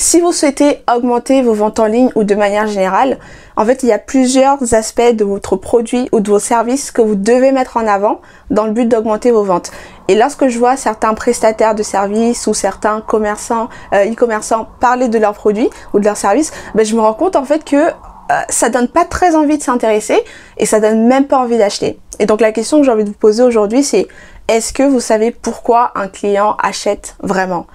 Si vous souhaitez augmenter vos ventes en ligne ou de manière générale, en fait, il y a plusieurs aspects de votre produit ou de vos services que vous devez mettre en avant dans le but d'augmenter vos ventes. Et lorsque je vois certains prestataires de services ou certains commerçants, e-commerçants parler de leurs produits ou de leurs services, je me rends compte en fait que ça donne pas très envie de s'intéresser et ça donne même pas envie d'acheter. Et donc la question que j'ai envie de vous poser aujourd'hui, c'est est-ce que vous savez pourquoi un client achète vraiment ?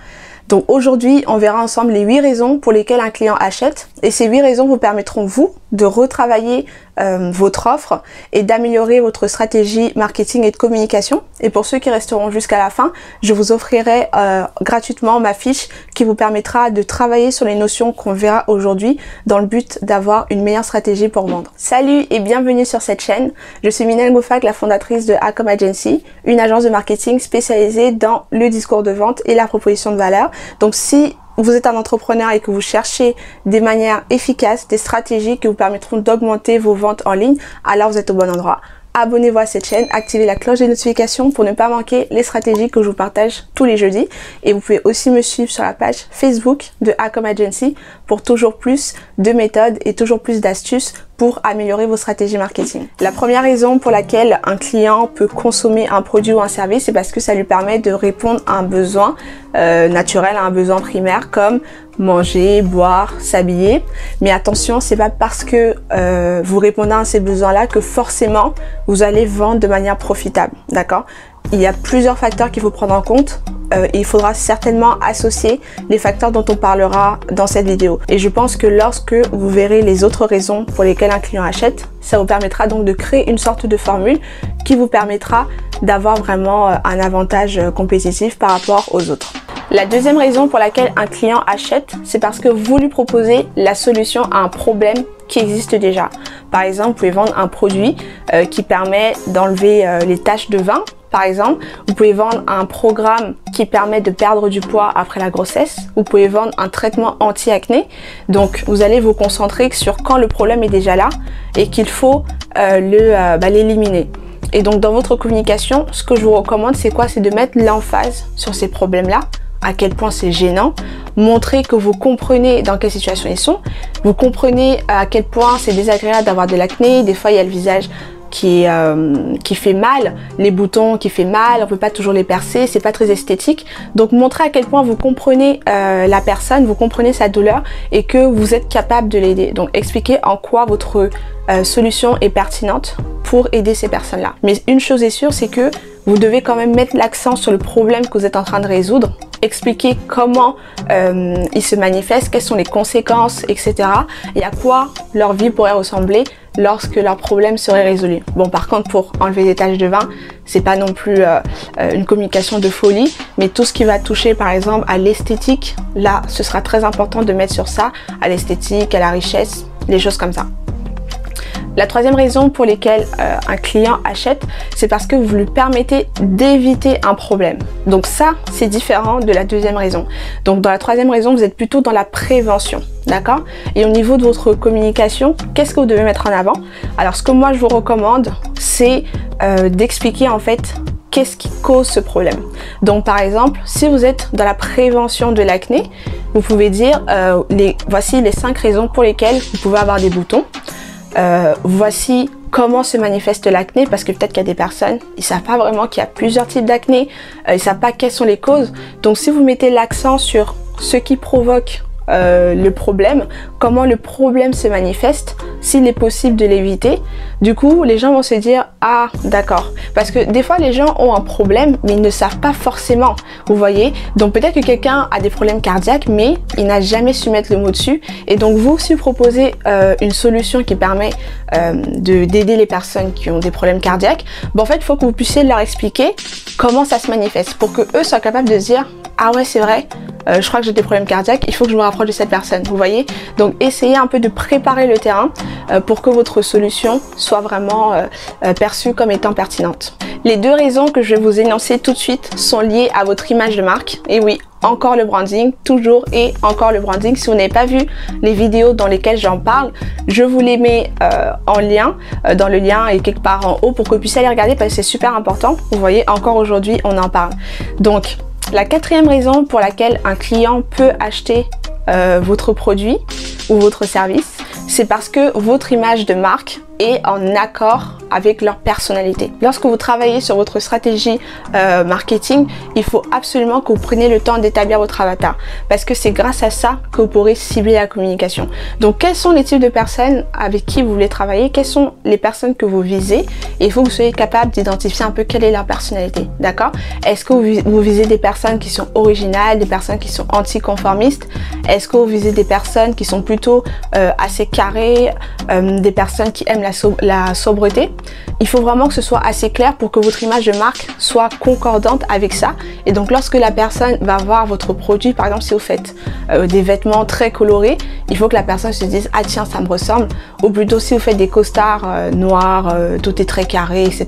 Donc aujourd'hui, on verra ensemble les 8 raisons pour lesquelles un client achète. Et ces 8 raisons vous permettront, vous, de retravailler votre offre et d'améliorer votre stratégie marketing et de communication. Et pour ceux qui resteront jusqu'à la fin, je vous offrirai gratuitement ma fiche qui vous permettra de travailler sur les notions qu'on verra aujourd'hui dans le but d'avoir une meilleure stratégie pour vendre. Salut et bienvenue sur cette chaîne. Je suis Minel Moufak, la fondatrice de Acom Agency, une agence de marketing spécialisée dans le discours de vente et la proposition de valeur. Donc si vous êtes un entrepreneur et que vous cherchez des manières efficaces, des stratégies qui vous permettront d'augmenter vos ventes en ligne, alors vous êtes au bon endroit. Abonnez-vous à cette chaîne, activez la cloche de notification pour ne pas manquer les stratégies que je vous partage tous les jeudis. Et vous pouvez aussi me suivre sur la page Facebook de Acom Agency pour toujours plus de méthodes et toujours plus d'astuces pour améliorer vos stratégies marketing. La première raison pour laquelle un client peut consommer un produit ou un service, c'est parce que ça lui permet de répondre à un besoin naturel, à un besoin primaire comme manger, boire, s'habiller. Mais attention, c'est pas parce que vous répondez à ces besoins-là que forcément vous allez vendre de manière profitable, d'accord ? Il y a plusieurs facteurs qu'il faut prendre en compte et il faudra certainement associer les facteurs dont on parlera dans cette vidéo. Et je pense que lorsque vous verrez les autres raisons pour lesquelles un client achète, ça vous permettra donc de créer une sorte de formule qui vous permettra d'avoir vraiment un avantage compétitif par rapport aux autres. La deuxième raison pour laquelle un client achète, c'est parce que vous lui proposez la solution à un problème qui existe déjà. Par exemple, vous pouvez vendre un produit qui permet d'enlever les taches de vin. Par exemple, vous pouvez vendre un programme qui permet de perdre du poids après la grossesse. Vous pouvez vendre un traitement anti-acné. Donc, vous allez vous concentrer sur quand le problème est déjà là et qu'il faut l'éliminer. Et donc, dans votre communication, ce que je vous recommande, c'est quoi? C'est de mettre l'emphase sur ces problèmes-là, à quel point c'est gênant, montrer que vous comprenez dans quelle situation ils sont, vous comprenez à quel point c'est désagréable d'avoir de l'acné, des fois il y a le visage qui fait mal, les boutons qui fait mal, on peut pas toujours les percer, c'est pas très esthétique. Donc montrer à quel point vous comprenez la personne, vous comprenez sa douleur et que vous êtes capable de l'aider. Donc expliquez en quoi votre solution est pertinente pour aider ces personnes-là. Mais une chose est sûre, c'est que vous devez quand même mettre l'accent sur le problème que vous êtes en train de résoudre, expliquer comment il se manifeste, quelles sont les conséquences, etc. et à quoi leur vie pourrait ressembler lorsque leur problème serait résolu. Bon, par contre, pour enlever des taches de vin, c'est pas non plus une communication de folie, mais tout ce qui va toucher par exemple à l'esthétique, là, ce sera très important de mettre sur ça, à l'esthétique, à la richesse, des choses comme ça. La troisième raison pour laquelle un client achète, c'est parce que vous lui permettez d'éviter un problème. Donc ça, c'est différent de la deuxième raison. Donc dans la troisième raison, vous êtes plutôt dans la prévention, d'accord? Et au niveau de votre communication, qu'est-ce que vous devez mettre en avant? Alors ce que moi je vous recommande, c'est d'expliquer en fait qu'est-ce qui cause ce problème. Donc par exemple, si vous êtes dans la prévention de l'acné, vous pouvez dire voici les 5 raisons pour lesquelles vous pouvez avoir des boutons. Voici comment se manifeste l'acné, parce que peut-être qu'il y a des personnes, ils savent pas vraiment qu'il y a plusieurs types d'acné, ils savent pas quelles sont les causes. Donc si vous mettez l'accent sur ce qui provoque le problème, comment le problème se manifeste, s'il est possible de l'éviter, du coup les gens vont se dire ah d'accord, parce que des fois les gens ont un problème mais ils ne savent pas forcément, vous voyez, donc peut-être que quelqu'un a des problèmes cardiaques mais il n'a jamais su mettre le mot dessus, et donc vous, si vous proposez une solution qui permet d'aider les personnes qui ont des problèmes cardiaques, en fait il faut que vous puissiez leur expliquer comment ça se manifeste pour que eux soient capables de se dire ah ouais c'est vrai, je crois que j'ai des problèmes cardiaques, il faut que je me rapproche de cette personne, vous voyez. Donc essayez un peu de préparer le terrain pour que votre solution soit vraiment perçue comme étant pertinente. Les 2 raisons que je vais vous énoncer tout de suite sont liées à votre image de marque. Et oui, encore le branding, toujours et encore le branding. Si vous n'avez pas vu les vidéos dans lesquelles j'en parle, je vous les mets en lien, dans le lien et quelque part en haut pour que vous puissiez aller regarder parce que c'est super important. Vous voyez, encore aujourd'hui, on en parle. Donc, la 4e raison pour laquelle un client peut acheter votre produit ou votre service, c'est parce que votre image de marque est en accord avec leur personnalité. Lorsque vous travaillez sur votre stratégie marketing, il faut absolument que vous preniez le temps d'établir votre avatar parce que c'est grâce à ça que vous pourrez cibler la communication. Donc quels sont les types de personnes avec qui vous voulez travailler, quelles sont les personnes que vous visez, et il faut que vous soyez capable d'identifier un peu quelle est leur personnalité, d'accord? Est-ce que vous visez des personnes qui sont originales, des personnes qui sont anticonformistes? Est-ce que vous visez des personnes qui sont plutôt assez carrées, des personnes qui aiment la sobriété? Il faut vraiment que ce soit assez clair pour que votre image de marque soit concordante avec ça. Et donc lorsque la personne va voir votre produit, par exemple si vous faites des vêtements très colorés, il faut que la personne se dise ah tiens ça me ressemble, ou plutôt si vous faites des costards noirs, tout est très carré, etc.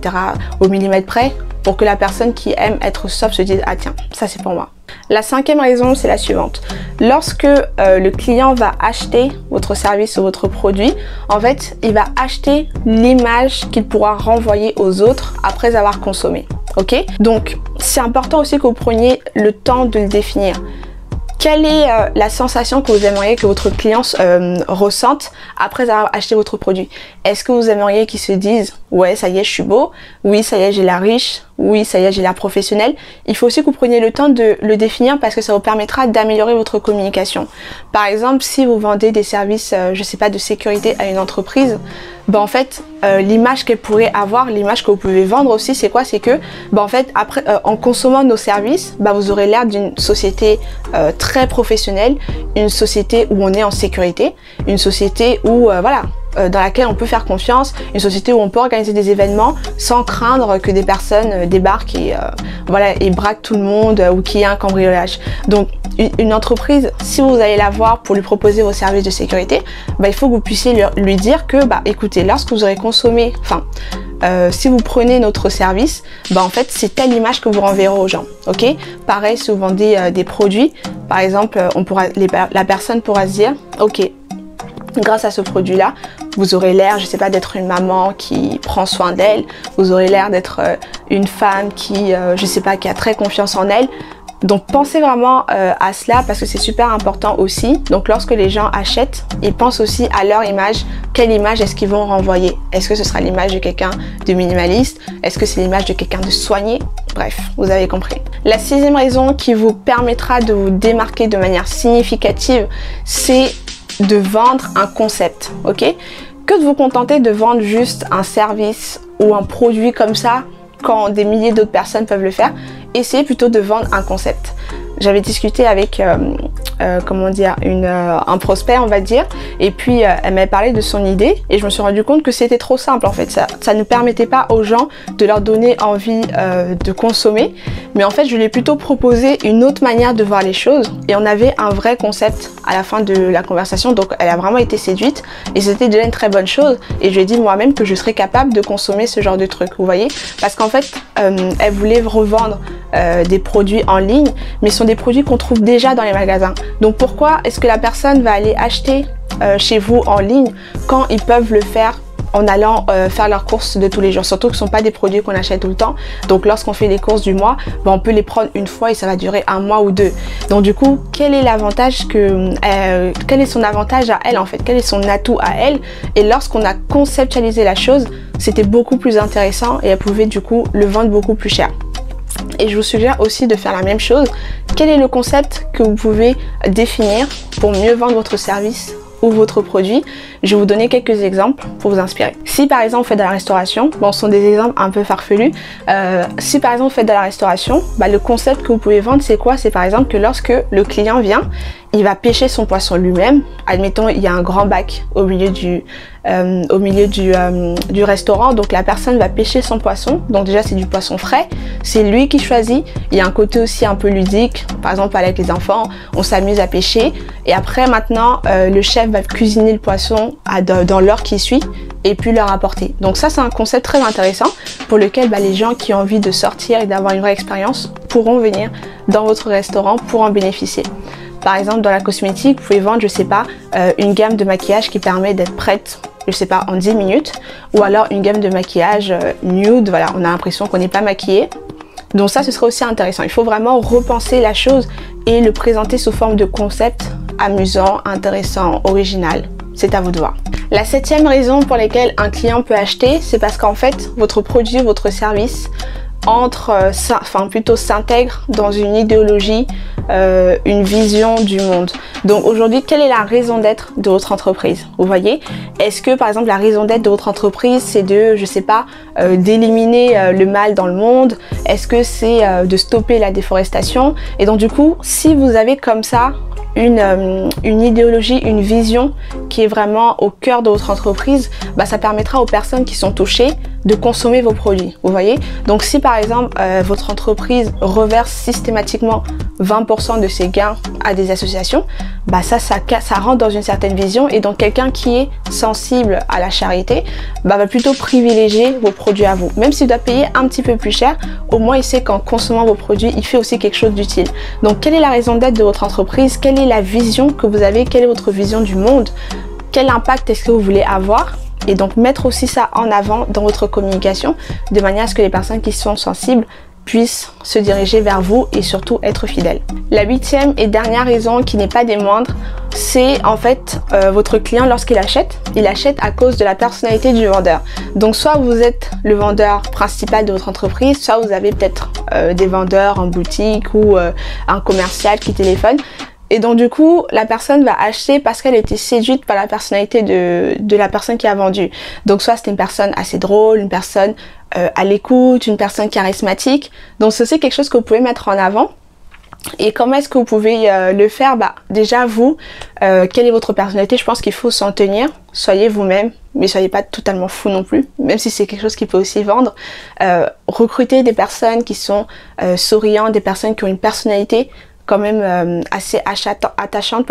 au millimètre près, pour que la personne qui aime être soft se dise ah tiens ça c'est pour moi. La cinquième raison, c'est la suivante. Lorsque le client va acheter votre service ou votre produit, en fait, il va acheter l'image qu'il pourra renvoyer aux autres après avoir consommé. Ok? Donc, c'est important aussi que vous preniez le temps de le définir. Quelle est la sensation que vous aimeriez que votre client ressente après avoir acheté votre produit? Est-ce que vous aimeriez qu'il se dise « Ouais, ça y est, je suis beau. Oui, ça y est, j'ai l'air riche. Oui, ça y est, j'ai l'air professionnel. » Il faut aussi que vous preniez le temps de le définir parce que ça vous permettra d'améliorer votre communication. Par exemple, si vous vendez des services, je sais pas, de sécurité à une entreprise, ben en fait, l'image qu'elle pourrait avoir, l'image que vous pouvez vendre aussi, c'est quoi? C'est que, ben en fait, après, en consommant nos services, ben vous aurez l'air d'une société très professionnelle, une société où on est en sécurité, une société où, voilà, dans laquelle on peut faire confiance, une société où on peut organiser des événements sans craindre que des personnes débarquent et voilà, et braquent tout le monde ou qu'il y ait un cambriolage. Donc une entreprise, si vous allez la voir pour lui proposer vos services de sécurité, bah, il faut que vous puissiez lui dire que bah écoutez, lorsque vous aurez consommé, enfin si vous prenez notre service, bah en fait c'est telle image que vous renverrez aux gens. Ok? Pareil si vous vendez des produits, par exemple, la personne pourra se dire ok, grâce à ce produit-là, vous aurez l'air, je sais pas, d'être une maman qui prend soin d'elle, vous aurez l'air d'être une femme qui, je sais pas, qui a très confiance en elle. Donc pensez vraiment à cela parce que c'est super important aussi. Donc lorsque les gens achètent, ils pensent aussi à leur image. Quelle image est-ce qu'ils vont renvoyer? Est-ce que ce sera l'image de quelqu'un de minimaliste? Est-ce que c'est l'image de quelqu'un de soigné? Bref, vous avez compris. La sixième raison qui vous permettra de vous démarquer de manière significative, c'est de vendre un concept, ok? Que de vous contenter de vendre juste un service ou un produit comme ça quand des milliers d'autres personnes peuvent le faire. Essayez plutôt de vendre un concept. J'avais discuté avec comment dire, un prospect, on va dire, et puis elle m'avait parlé de son idée et je me suis rendu compte que c'était trop simple en fait. Ça ne permettait pas aux gens de leur donner envie de consommer, mais en fait je lui ai plutôt proposé une autre manière de voir les choses et on avait un vrai concept à la fin de la conversation. Donc elle a vraiment été séduite et c'était déjà une très bonne chose et je lui ai dit moi-même que je serais capable de consommer ce genre de truc, vous voyez, parce qu'en fait elle voulait revendre des produits en ligne, mais ce sont des produits qu'on trouve déjà dans les magasins. Donc pourquoi est-ce que la personne va aller acheter chez vous en ligne quand ils peuvent le faire en allant faire leurs courses de tous les jours? Surtout que ce ne sont pas des produits qu'on achète tout le temps. Donc lorsqu'on fait les courses du mois, ben, on peut les prendre une fois et ça va durer un mois ou deux. Donc du coup, quel est l'avantage quel est son avantage à elle en fait? Quel est son atout à elle? Et lorsqu'on a conceptualisé la chose, c'était beaucoup plus intéressant et elle pouvait du coup le vendre beaucoup plus cher. Et je vous suggère aussi de faire la même chose. Quel est le concept que vous pouvez définir pour mieux vendre votre service ou votre produit? Je vais vous donner quelques exemples pour vous inspirer. Si par exemple vous faites de la restauration, bon ce sont des exemples un peu farfelus, si par exemple vous faites de la restauration, bah, le concept que vous pouvez vendre c'est quoi? C'est par exemple que lorsque le client vient, il va pêcher son poisson lui-même. Admettons il y a un grand bac au milieu du restaurant, donc la personne va pêcher son poisson, donc déjà c'est du poisson frais, c'est lui qui choisit. Il y a un côté aussi un peu ludique, par exemple avec les enfants, on s'amuse à pêcher et après maintenant le chef va cuisiner le poisson dans l'heure qui suit et puis leur apporter. Donc ça c'est un concept très intéressant pour lequel bah, les gens qui ont envie de sortir et d'avoir une vraie expérience pourront venir dans votre restaurant pour en bénéficier. Par exemple dans la cosmétique, vous pouvez vendre, je sais pas, une gamme de maquillage qui permet d'être prête, je sais pas, en 10 minutes, ou alors une gamme de maquillage nude, voilà, on a l'impression qu'on n'est pas maquillé. Donc ça ce serait aussi intéressant. Il faut vraiment repenser la chose et le présenter sous forme de concept amusant, intéressant, original. C'est à vous de voir. La 7e raison pour laquelle un client peut acheter, c'est parce qu'en fait, votre produit, votre service s'intègre dans une idéologie, une vision du monde. Donc aujourd'hui, quelle est la raison d'être de votre entreprise? Vous voyez, est-ce que par exemple la raison d'être de votre entreprise c'est de, je sais pas, d'éliminer le mal dans le monde? Est-ce que c'est de stopper la déforestation? Et donc du coup, si vous avez comme ça une idéologie, une vision qui est vraiment au cœur de votre entreprise, bah, ça permettra aux personnes qui sont touchées de consommer vos produits, vous voyez. Donc si par exemple votre entreprise reverse systématiquement 20% de ses gains à des associations, bah ça rentre dans une certaine vision, et donc quelqu'un qui est sensible à la charité bah, va plutôt privilégier vos produits à vous. Même s'il doit payer un petit peu plus cher, au moins il sait qu'en consommant vos produits, il fait aussi quelque chose d'utile. Donc quelle est la raison d'être de votre entreprise? Quelle est la vision que vous avez? Quelle est votre vision du monde? Quel impact est-ce que vous voulez avoir? Et donc mettre aussi ça en avant dans votre communication, de manière à ce que les personnes qui sont sensibles puissent se diriger vers vous et surtout être fidèles. La 8e et dernière raison, qui n'est pas des moindres, c'est en fait votre client, lorsqu'il achète, il achète à cause de la personnalité du vendeur. Donc soit vous êtes le vendeur principal de votre entreprise, soit vous avez peut-être des vendeurs en boutique ou un commercial qui téléphone. Et donc du coup, la personne va acheter parce qu'elle était séduite par la personnalité de la personne qui a vendu. Donc soit c'est une personne assez drôle, une personne à l'écoute, une personne charismatique. Donc c'est quelque chose que vous pouvez mettre en avant. Et comment est-ce que vous pouvez le faire? Bah déjà vous, quelle est votre personnalité? Je pense qu'il faut s'en tenir. Soyez vous-même, mais soyez pas totalement fou non plus, même si c'est quelque chose qui peut aussi vendre. Recrutez des personnes qui sont souriantes, des personnes qui ont une personnalité quand même assez attachante,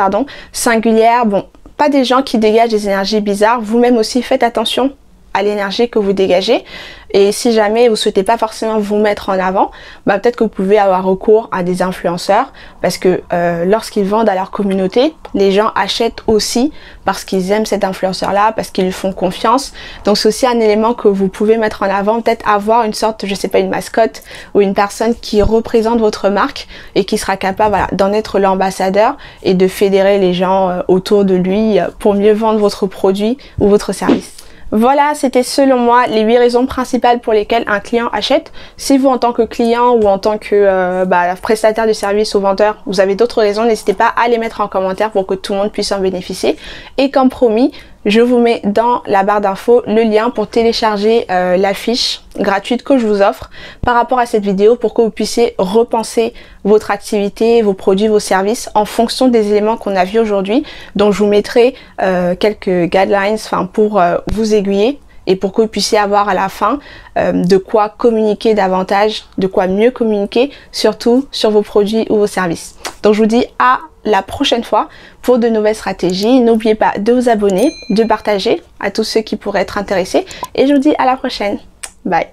singulière. Bon, pas des gens qui dégagent des énergies bizarres. Vous-même aussi, faites attention à l'énergie que vous dégagez. Et si jamais vous souhaitez pas forcément vous mettre en avant, bah peut-être que vous pouvez avoir recours à des influenceurs, parce que lorsqu'ils vendent à leur communauté, les gens achètent aussi parce qu'ils aiment cet influenceur-là, parce qu'ils lui font confiance. Donc c'est aussi un élément que vous pouvez mettre en avant, peut-être avoir une sorte, je sais pas, une mascotte ou une personne qui représente votre marque et qui sera capable, voilà, d'en être l'ambassadeur et de fédérer les gens autour de lui pour mieux vendre votre produit ou votre service. Voilà, c'était selon moi les 8 raisons principales pour lesquelles un client achète. Si vous, en tant que client ou en tant que prestataire de service ou vendeur, vous avez d'autres raisons, n'hésitez pas à les mettre en commentaire pour que tout le monde puisse en bénéficier. Et comme promis, je vous mets dans la barre d'infos le lien pour télécharger la fiche gratuite que je vous offre par rapport à cette vidéo, pour que vous puissiez repenser votre activité, vos produits, vos services en fonction des éléments qu'on a vus aujourd'hui. Donc je vous mettrai quelques guidelines pour vous aiguiller et pour que vous puissiez avoir à la fin de quoi communiquer davantage, de quoi mieux communiquer, surtout sur vos produits ou vos services. Donc je vous dis à la prochaine fois pour de nouvelles stratégies. N'oubliez pas de vous abonner, de partager à tous ceux qui pourraient être intéressés, et je vous dis à la prochaine. Bye.